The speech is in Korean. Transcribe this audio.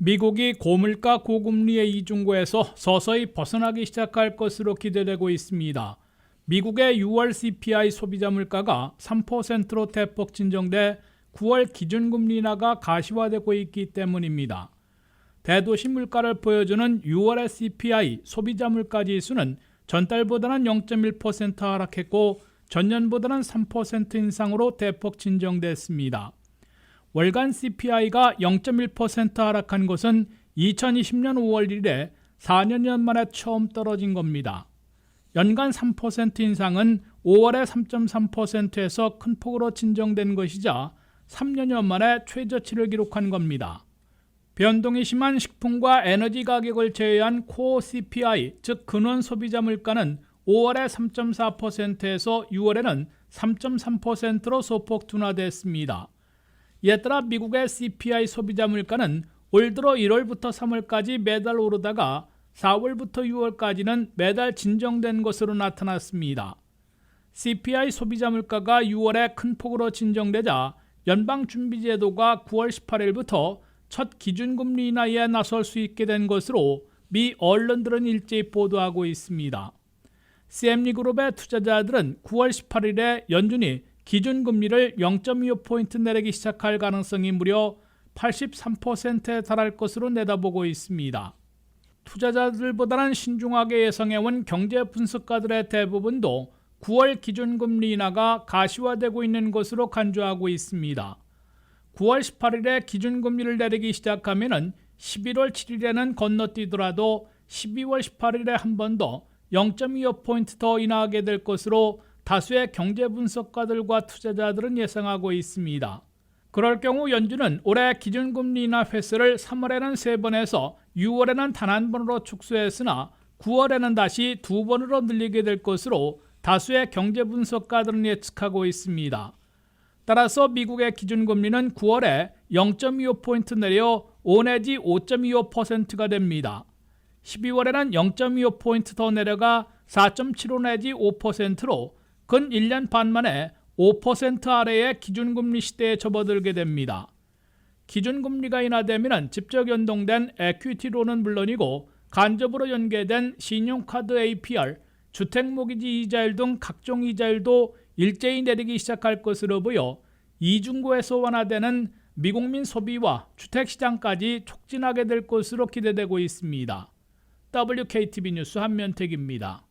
미국이 고물가 고금리의 이중고에서 서서히 벗어나기 시작할 것으로 기대되고 있습니다. 미국의 6월 CPI 소비자 물가가 3%로 대폭 진정돼 9월 기준금리 인하가 가시화되고 있기 때문입니다. 대도시 물가를 보여주는 6월의 CPI 소비자 물가 지수는 전달보다는 0.1% 하락했고 전년보다는 3% 인상으로 대폭 진정됐습니다. 월간 CPI가 0.1% 하락한 것은 2020년 5월 이래 4년여 만에 처음 떨어진 겁니다. 연간 3% 인상은 5월에 3.3%에서 큰 폭으로 진정된 것이자 3년여 만에 최저치를 기록한 겁니다. 변동이 심한 식품과 에너지 가격을 제외한 코어 CPI, 즉 근원 소비자 물가는 5월에 3.4%에서 6월에는 3.3%로 소폭 둔화됐습니다. 이에 따라 미국의 CPI 소비자 물가는 올 들어 1월부터 3월까지 매달 오르다가 4월부터 6월까지는 매달 진정된 것으로 나타났습니다. CPI 소비자 물가가 6월에 큰 폭으로 진정되자 연방준비제도가 9월 18일부터 첫 기준금리 인하에 나설 수 있게 된 것으로 미 언론들은 일제히 보도하고 있습니다. CME 그룹의 투자자들은 9월 18일에 연준이 기준금리를 0.25포인트 내리기 시작할 가능성이 무려 83%에 달할 것으로 내다보고 있습니다. 투자자들보다는 신중하게 예상해온 경제 분석가들의 대부분도 9월 기준금리 인하가 가시화되고 있는 것으로 간주하고 있습니다. 9월 18일에 기준금리를 내리기 시작하면 11월 7일에는 건너뛰더라도 12월 18일에 한 번 더 0.25포인트 더 인하하게 될 것으로 다수의 경제 분석가들과 투자자들은 예상하고 있습니다. 그럴 경우 연준은 올해 기준금리 인하 횟수를 3월에는 3번에서 6월에는 단 한 번으로 축소했으나 9월에는 다시 2번으로 늘리게 될 것으로 다수의 경제 분석가들은 예측하고 있습니다. 따라서 미국의 기준금리는 9월에 0.25포인트 내려 5 내지 5.25%가 됩니다. 12월에는 0.25포인트 더 내려가 4.75 내지 5%로 근 1년 반 만에 5% 아래의 기준금리 시대에 접어들게 됩니다. 기준금리가 인하되면 직접 연동된 에퀴티로는 물론이고 간접으로 연계된 신용카드 APR, 주택모기지 이자율 등 각종 이자율도 일제히 내리기 시작할 것으로 보여 이중고에서 완화되는 미국민 소비와 주택시장까지 촉진하게 될 것으로 기대되고 있습니다. WKTV 뉴스 한면택입니다.